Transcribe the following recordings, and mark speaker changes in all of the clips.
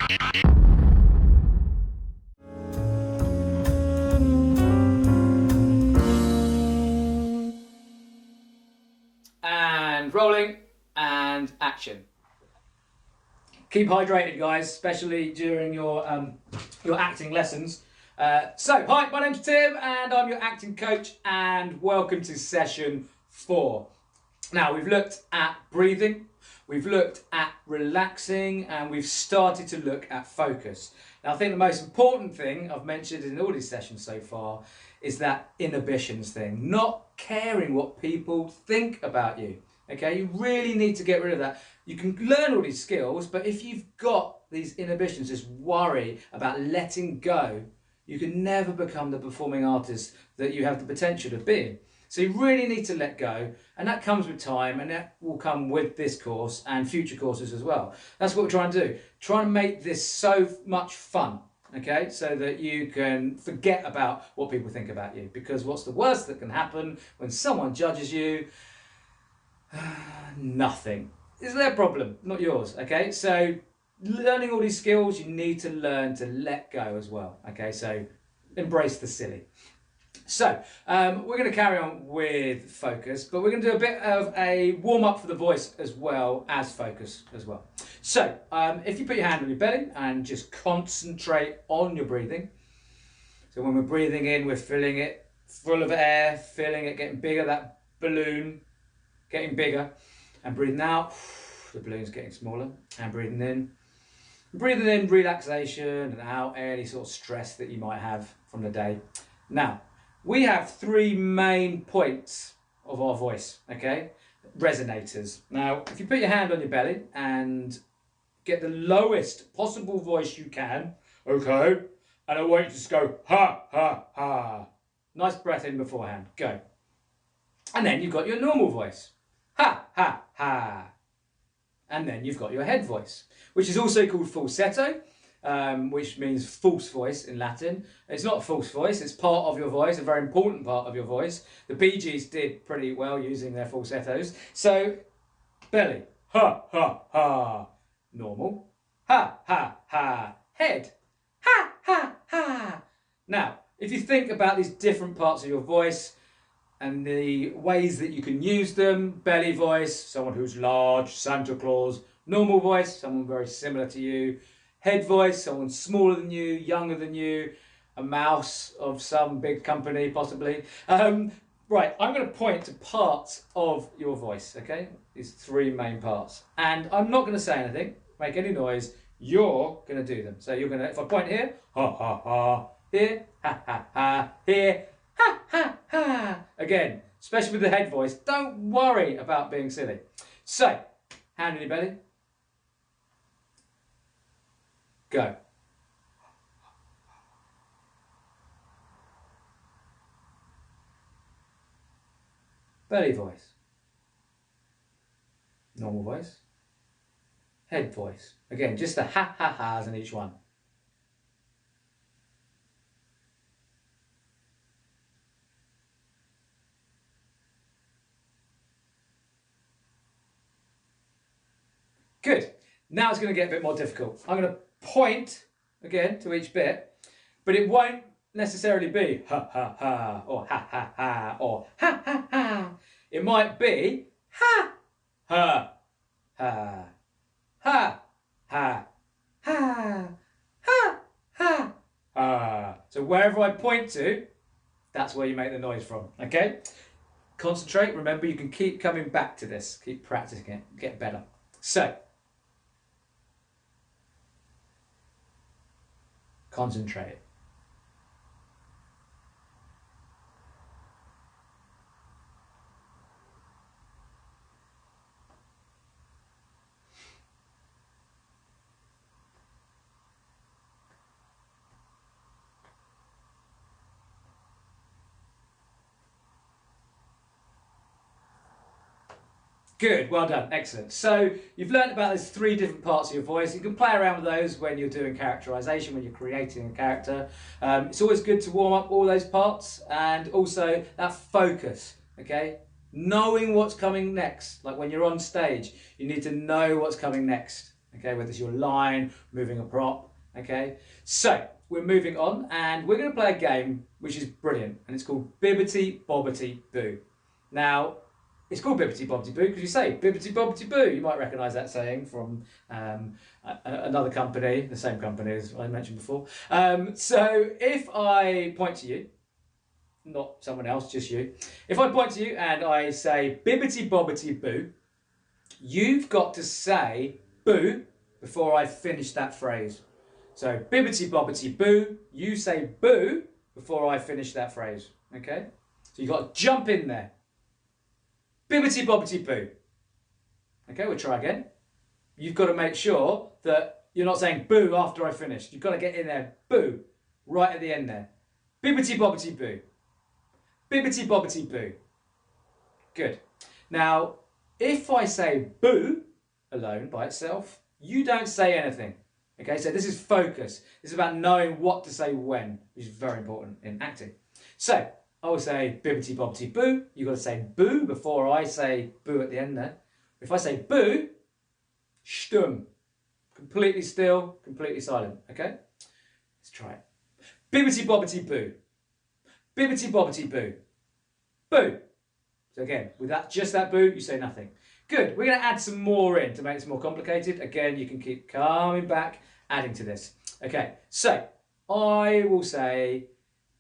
Speaker 1: And rolling and action. Keep hydrated, guys, especially during your acting lessons. Hi, my name's Tim and I'm your acting coach, and welcome to session 4. Now, we've looked at breathing, we've looked at relaxing, and we've started to look at focus. Now, I think the most important thing I've mentioned in all these sessions so far is that inhibitions thing, not caring what people think about you. Okay, you really need to get rid of that. You can learn all these skills, but if you've got these inhibitions, this worry about letting go, you can never become the performing artist that you have the potential of being. So you really need to let go, and that comes with time, and that will come with this course and future courses as well. That's what we're trying to do. Trying to make this so much fun, okay, so that you can forget about what people think about you. Because what's the worst that can happen when someone judges you? Nothing. It's their problem, not yours, okay? So learning all these skills, you need to learn to let go as well, okay? So embrace the silly. So we're going to carry on with focus, but we're going to do a bit of a warm-up for the voice as well as focus as well. So if you put your hand on your belly and just concentrate on your breathing. So when we're breathing in, we're filling it full of air, filling it, getting bigger, that balloon getting bigger, and breathing out, the balloon's getting smaller, and breathing in relaxation, and out any sort of stress that you might have from the day. Now, we have 3 main points of our voice, okay? Resonators. Now, if you put your hand on your belly and get the lowest possible voice you can, okay? And I want you to just go, ha, ha, ha. Nice breath in beforehand, go. And then you've got your normal voice. Ha, ha, ha. And then you've got your head voice, which is also called falsetto, which means false voice in Latin. It's not a false voice, it's part of your voice, a very important part of your voice. The Bee Gees did pretty well using their falsettos. So, belly, ha, ha, ha. Normal, ha, ha, ha. Head, ha, ha, ha. Now, if you think about these different parts of your voice, and the ways that you can use them: belly voice, someone who's large, Santa Claus. Normal voice, someone very similar to you. Head voice, someone smaller than you, younger than you, a mouse of some big company possibly. Right, I'm going to point to parts of your voice, okay? These 3 main parts. And I'm not going to say anything, make any noise. You're going to do them. So you're going to, if I point here, ha, ha, ha. Here, ha, ha, ha. Here, ha, ha, ha. Again, especially with the head voice, don't worry about being silly. So, hand on your belly. Go. Belly voice. Normal voice. Head voice. Again, just the ha, ha, ha's in each one. Good. Now it's going to get a bit more difficult. I'm going to point, again, to each bit, but it won't necessarily be ha, ha, ha, or ha, ha, ha, or ha, ha, ha. It might be ha, ha, ha, ha, ha, ha, ha, ha, ha. So wherever I point to, that's where you make the noise from, okay? Concentrate. Remember, you can keep coming back to this. Keep practicing it. Get better. So, concentrate. Good, well done, excellent. So you've learned about those 3 different parts of your voice. You can play around with those when you're doing characterization, when you're creating a character. It's always good to warm up all those parts, and also that focus, okay? Knowing what's coming next. Like when you're on stage, you need to know what's coming next. okay, whether it's your line, moving a prop, okay. So we're moving on, and we're going to play a game which is brilliant, and it's called Bibbity Bobbity Boo. Now, it's called Bibbity Bobbity Boo because you say Bibbity Bobbity Boo. You might recognise that saying from another company, the same company as I mentioned before. So if I point to you, not someone else, just you. If I point to you and I say Bibbity Bobbity Boo, you've got to say boo before I finish that phrase. So Bibbity Bobbity Boo, you say boo before I finish that phrase. Okay? So you've got to jump in there. Bibbity Bobbity Boo. Okay, we'll try again. You've got to make sure that you're not saying boo after I finish. You've got to get in there, boo, right at the end there. Bibbity Bobbity Boo. Bibbity Bobbity Boo. Good. Now, if I say boo alone by itself, you don't say anything. Okay, so this is focus. This is about knowing what to say when, which is very important in acting. So, I will say Bibbity Bobbity Boo. You've got to say boo before I say boo at the end there. If I say boo, stumm. Completely still, completely silent. Okay? Let's try it. Bibbity Bobbity Boo. Bibbity Bobbity Boo. Boo. So again, with that, just that boo, you say nothing. Good. We're going to add some more in to make this more complicated. Again, you can keep coming back, adding to this. Okay, so I will say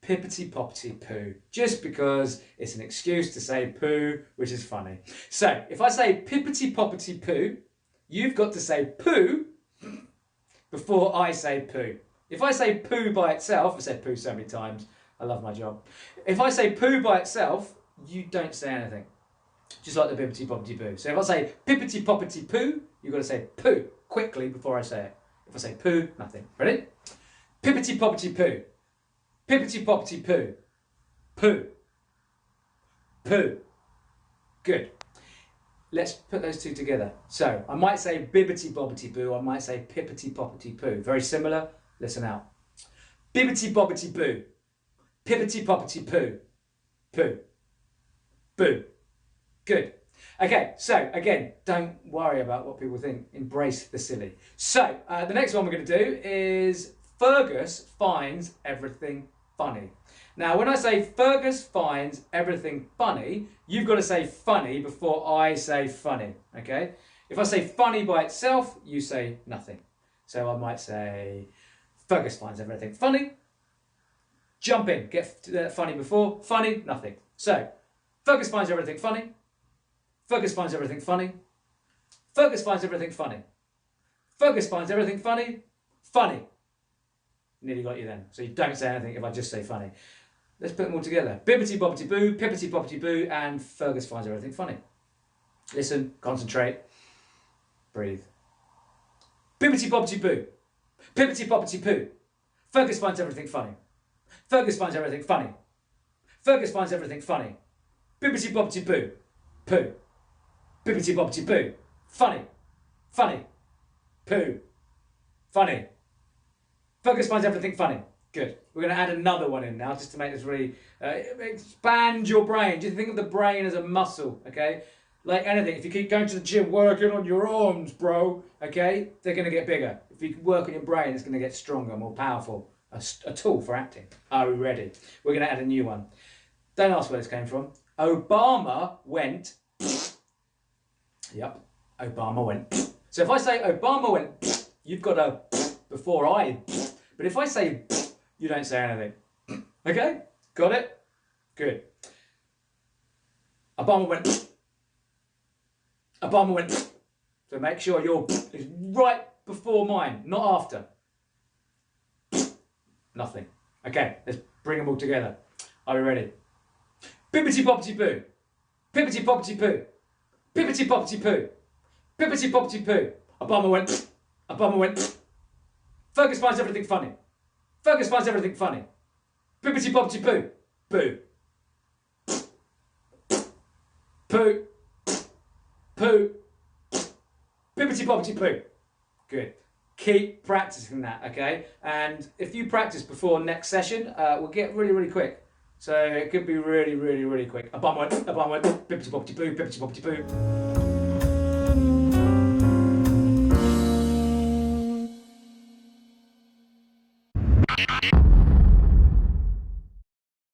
Speaker 1: Pippity Poppity Poo, just because it's an excuse to say poo, which is funny. So if I say Pippity Poppity Poo, you've got to say poo before I say poo. If I say poo by itself, I've said poo so many times, I love my job. If I say poo by itself, you don't say anything. Just like the Bibbity Bobbity Boo. So if I say Pippity Poppity Poo, you've got to say poo quickly before I say it. If I say poo, nothing. Ready? Pippity Poppity Poo. Pippity Poppity Poo. Poo. Poo. Good. Let's put those two together. So I might say Bibbity Bobbity Boo, I might say Pippity Poppity Poo. Very similar. Listen out. Bibbity Bobbity Boo. Pippity Poppity Poo. Poo. Boo. Good. Okay, so again, don't worry about what people think. Embrace the silly. So the next one we're going to do is Fergus finds everything funny. Now, when I say Fergus finds everything funny, you've got to say funny before I say funny, okay? If I say funny by itself, you say nothing. So I might say Fergus finds everything funny. Jump in, get funny before, funny, nothing. So, Fergus finds everything funny. Fergus finds everything funny. Fergus finds everything funny. Fergus finds everything funny. Funny. Nearly got you then. So you don't say anything if I just say funny. Let's put them all together. Bibbity Bobbity Boo, Pippity Poppity Boo, and Fergus finds everything funny. Listen, concentrate, breathe. Bibbity Bobbity Boo, Pippity Poppity Poo. Fergus finds everything funny. Fergus finds everything funny. Fergus finds everything funny. Bibbity Bobbity Boo. Poo. Bibbity Bobbity Boo. Funny. Funny. Poo. Funny. Fergus finds everything funny. Good. We're going to add another one in now just to make this really expand your brain. Just think of the brain as a muscle, okay? Like anything, if you keep going to the gym, working on your arms, bro, okay, they're going to get bigger. If you work on your brain, it's going to get stronger, more powerful. A tool for acting. Are we ready? We're going to add a new one. Don't ask where this came from. Obama went. Yep, Obama went. So if I say Obama went, you've got a before I. But if I say, you don't say anything. Okay? Got it? Good. Obama went. Obama went. So make sure your is right before mine, not after. Nothing. Okay, let's bring them all together. Are we ready? Bibbity Bobbity Boo. Pippity Poppity Poo. Pippity Poppity Poo. Pippity Poppity Poo. Obama went. Obama went. Fergus finds everything funny. Fergus finds everything funny. Pippity Poppity Poo. Boo. Poo. Poo. Pippity Poppity Poo. Good. Keep practicing that, okay? And if you practice before next session, we'll get really, really quick. So it could be really, really, really quick. A bum went, bippity boppity boo, bippity boppity boo.
Speaker 2: Bye.